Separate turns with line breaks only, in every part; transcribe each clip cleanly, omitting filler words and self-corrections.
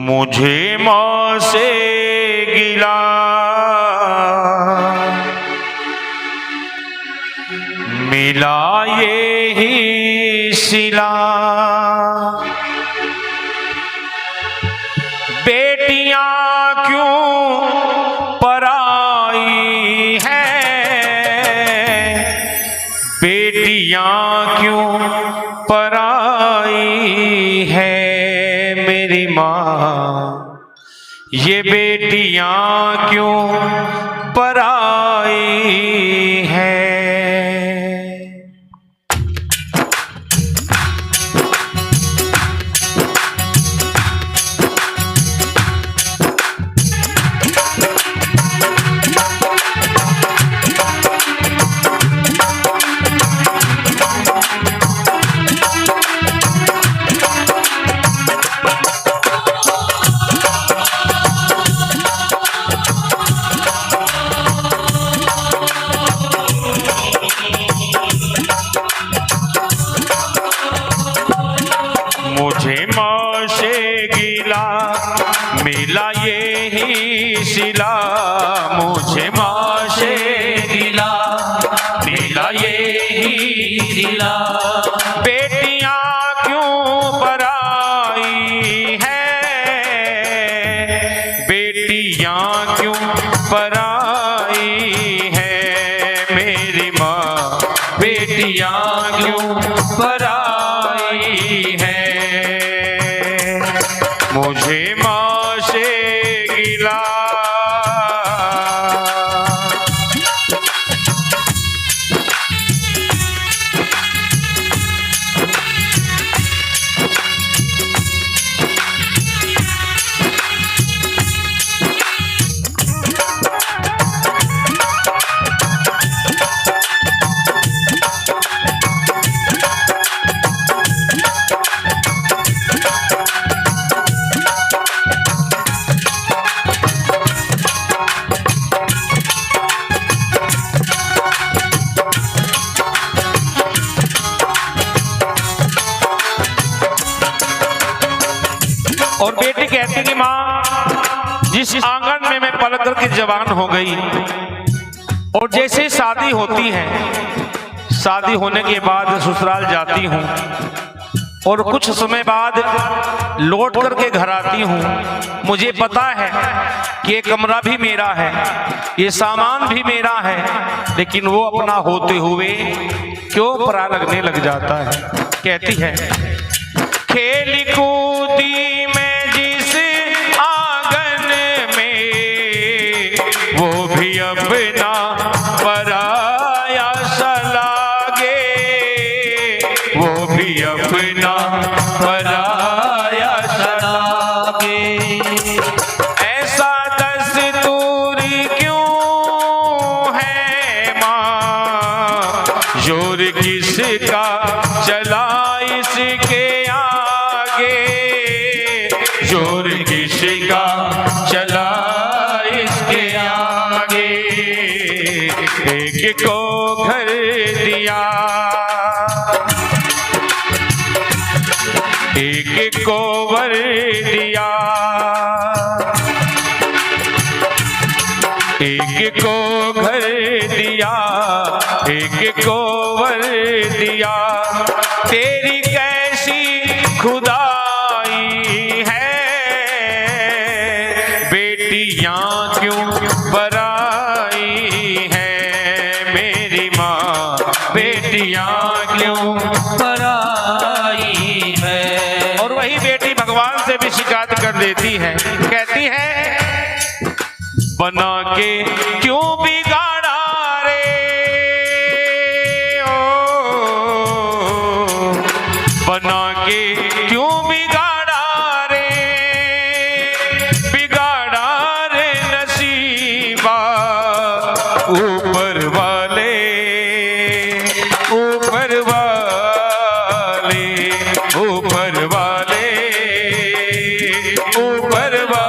मुझे मौत से गिला मिला ये ही सिला। बेटियां क्यों पराई हैं, बेटियां क्यों पराई है मेरी माँ, ये बेटियां क्यों पराई है। मुझे मौत से गिला मिला ये ही सिला, मुझे मौत से गिला मिला ये ही सिला। बेटियां क्यों पराई हैं, बेटियां क्यों पराई है मेरी माँ, बेटियां क्यों पराई है। मुझे माँ से गिला और बेटी कहती कि माँ, जिस आंगन में मैं पल करके जवान हो गई और जैसे शादी होती है, शादी होने के बाद ससुराल जाती हूँ और कुछ समय बाद लौट करके घर आती हूँ, मुझे पता है कि ये कमरा भी मेरा है, ये सामान भी मेरा है, लेकिन वो अपना होते हुए क्यों परा लगने लग जाता है। कहती है, खेली कूदी में जिस आंगन में वो भी अपना पराया सा लागे, वो भी अपना पराया सा लागे। ऐसा दस्तूर क्यों है माँ, जोर किसका चला इसके जोर किसका चला इसके आगे। एक को घर दिया, एक को वर दिया, एक को घर दिया, एक को वर दिया। तेरी कैसी खुदाई है, बेटियां क्यों पराई है मेरी माँ, बेटियां क्यों पराई है। और वही बेटी भगवान से भी शिकायत कर देती है, कहती है, बना के क्यों बिगाड़ा रे ओ, बना के क्यों बिगाड़ा रे, बिगाड़ा रे नसीबा। ऊपर वाले, ऊपर वाले, ऊपर वाले, ऊपर वाले।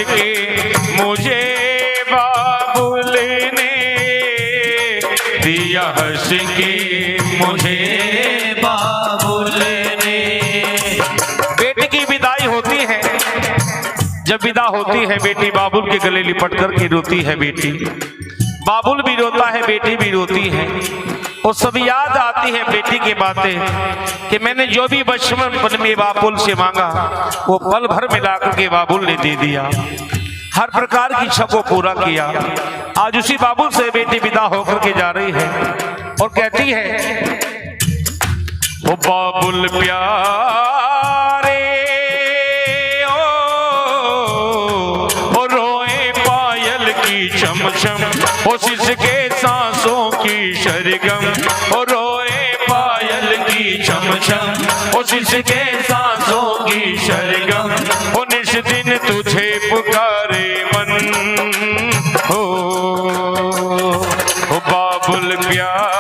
के मुझे बाबुल ने, दिया हंस के मुझे
बाबुल ने।
बेटी की विदाई होती है, जब विदा होती है बेटी बाबुल के गले लिपट कर के रोती है बेटी। बाबुल भी रोता है, बेटी भी रोती है। और सब याद आती है बेटी की बातें कि मैंने जो भी बचपन में बाबुल से मांगा वो पल भर मिला करके बाबुल ने दे दिया। हर प्रकार की इच्छा को पूरा किया। आज उसी बाबुल से बेटी विदा होकर के जा रही है और कहती है, वो बाबुल प्यारे ओ रोए पायल की चमचम, ओ सिसके सांसों की सरगम, ओ रोए पायल की चमचम, ओ सिसके सांसों की सरगम, ओ निस दिन तुझे पुकारे मन, हो बाबुल प्यारे।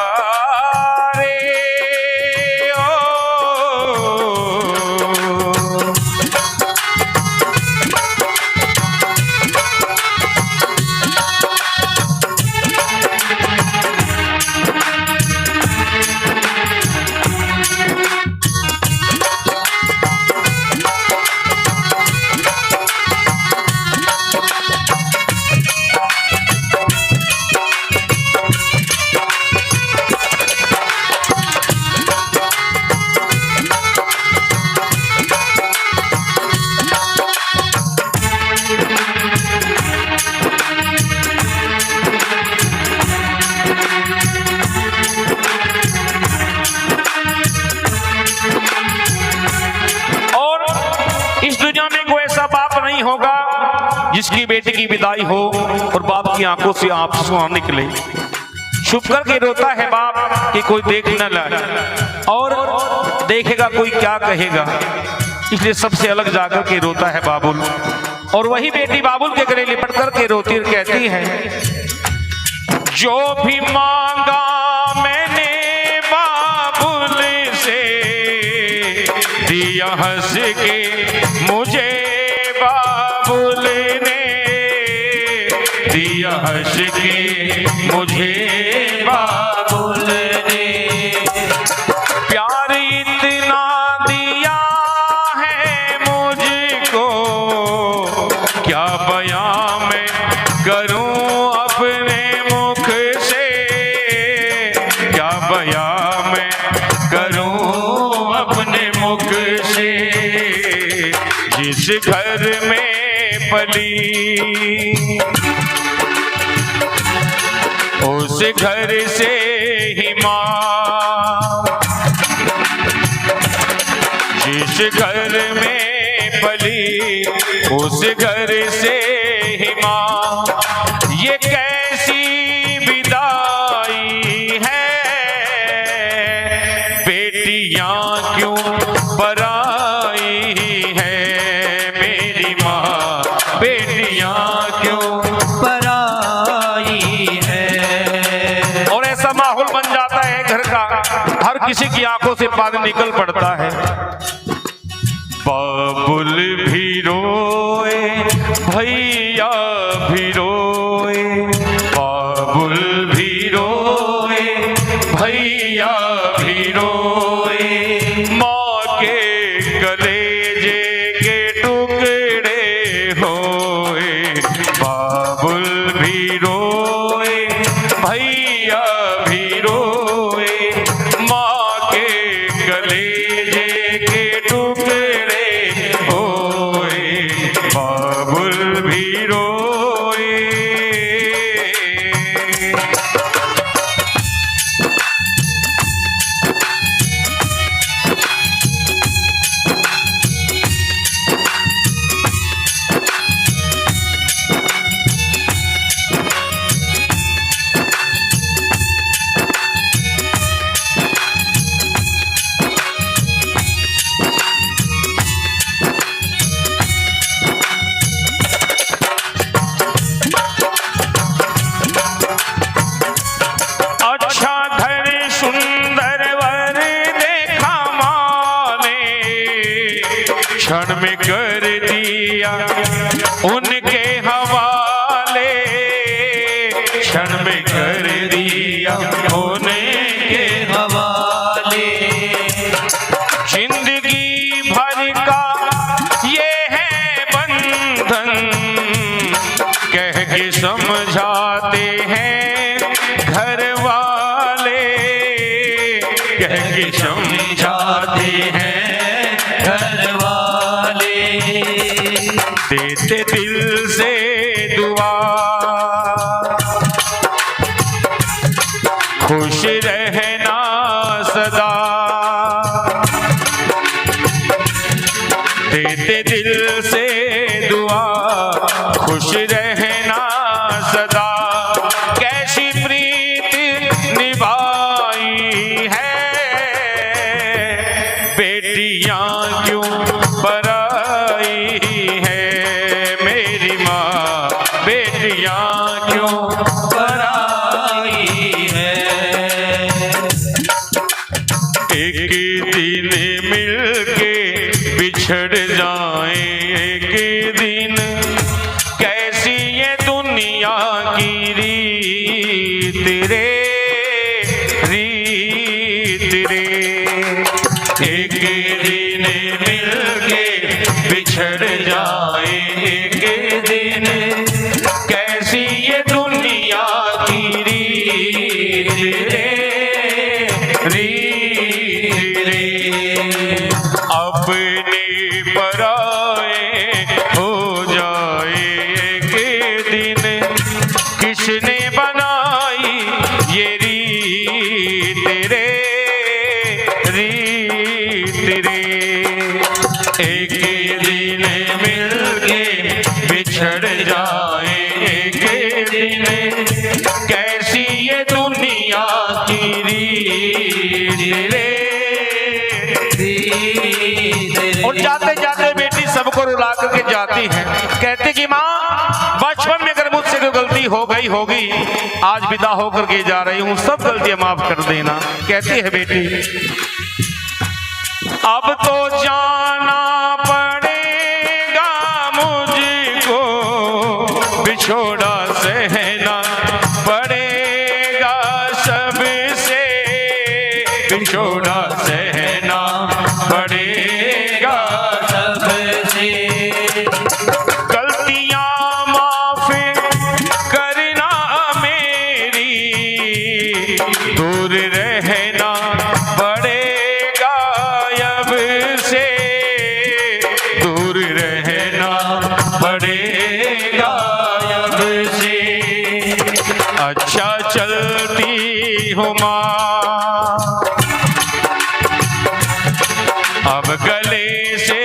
होगा जिसकी बेटी की विदाई हो और बाप की आंखों से आंसू निकले, छुप कर के रोता है बाप कि कोई देख न लाए, और देखेगा कोई क्या कहेगा, इसलिए सबसे अलग जाकर के रोता है बाबुल। और वही बेटी बाबुल के गले लिपट कर के रोती कहती है, जो भी मांगा मैंने बाबुल से, दिया हंस के मुझे बाबुल ने, दिया हंस के मुझे बाबुल ने, प्यार इतना दिया है मुझको, क्या बयां मैं करूं अपने मुख से, क्या बयां मैं करूं अपने मुख से, जिस घर में पली उस घर से ही मां, जिस घर में पली उस घर से ही मां, ये कैसी विदाई है, बेटियां क्यों पराई है, मेरी माँ बेटियां क्यों
पराई है।
और ऐसा माहौल बन जाता है घर का, हर किसी की आंखों से पानी निकल पड़ता है। बाबुल भी रोए भैया भी रोए, बाबुल भी रोए भैया भी रोए, माँ के कलेजे के टुकड़े होए, बाबुल भी रोए भैया भी रोए, माँ के कलेजे के टुकड़े होए, बाबुल भी रोए। क्षण में कर दिया उनके हवाले, क्षण में कर दिया उनके
हवाले।
जिंदगी भर का ये है बंधन, कह के समझाते हैं घर वाले, कह के समझाते हैं
घर वाले।
देते दिल से दुआ, खुश रहना सदा, देते दिल से दुआ, खुश रहना सदा। कैसी प्रीत निभाई है, बेटियां क्यों पराई है, मेरी माँ बेटियां क्यों
पराई है।
एक दिन मिलके बिछड़ जाए, एक दिन कैसी ये दुनिया की रीत रे, रीत रे। एक दिन मिलके बिछड़ जाए, एक दिन कैसी ये दुनिया की रीत रे, रीत रे। अपने पराए हो जाए एक दिन, किसने बनाई ये रीत रे, रीत रे। एक दिन मिलके बिछड़ जाए, एक दिन कैसी ये दुनिया की रीत रे। और जाते जाते बेटी सबको रुला करके जाती है, कहते कि माँ बचपन में अगर मुझसे कोई गलती हो गई होगी, आज विदा होकर के जा रही हूँ, सब गलतियां माफ कर देना। कहती है बेटी अब तो जाना पड़ेगा मुझको, बिछोड़ा सहना पड़ेगा सबसे, बिछोड़ा सहना पड़ेगा
सबसे।
गलतियां माफ करना मेरी, दूर रहना पड़ेगा अब से, दूर रहना पड़ेगा अब से। अच्छा चलती हूँ माँ, अब गले से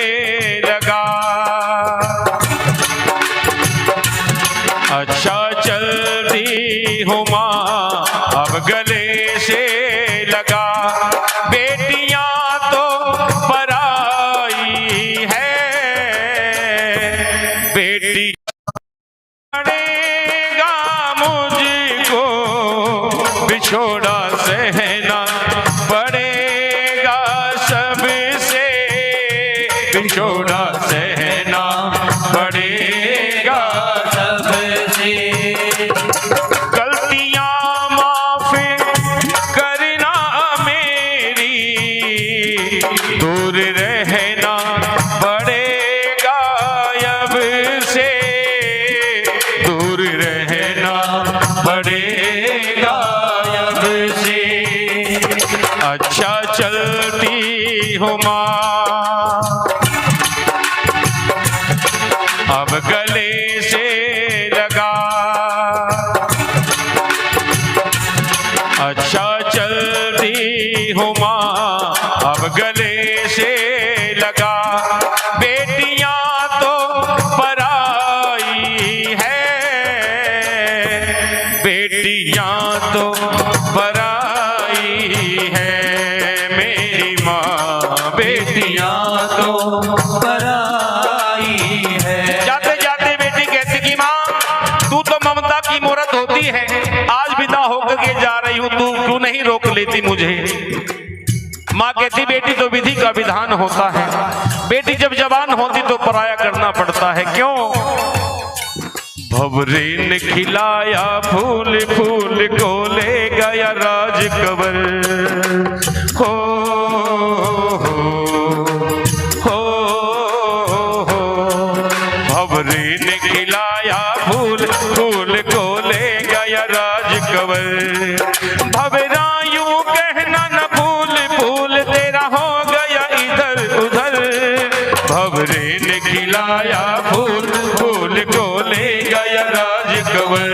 लगा, अच्छा चलती हूँ माँ, अब गले से लगा। बेटियां तो पराई है, बेटी पड़ेगा मुझको, बिछोड़ा सहना पड़ेगा सबसे, बिछोड़ा सहना पड़ेगा
सबसे।
गलतियां माफ करना मेरी, दूर रहना पड़ेगा अब से, दूर रहना पड़ेगा अब से। अच्छा चलती हूँ माँ, अब गले से लगा, अच्छा चलती हूँ माँ, अब गले से लगा। बेटियां तो पराई है, बेटियां तो पराई है, मेरी माँ बेटियां
तो पराई है।
जाते जाते बेटी कहती कि माँ तू तो ममता की मूरत होती है, आज विदा होकर के जा रही हूँ, तू क्यों नहीं रोक लेती मुझे। माँ कहती बेटी तो विधि का विधान होता है, बेटी जब जवान करना पड़ता है। क्यों? भंवरे ने खिलाया फूल, फूल को ले गया राज कवर। हो भंवरे ने खिलाया फूल, फूल को ले गया राज कवर। भंवरा यूं कहना न भूल, फूल तेरा हो गया इधर उधर। भंवरे ने खिलाया फूल, फूल को ले गया राज कवर।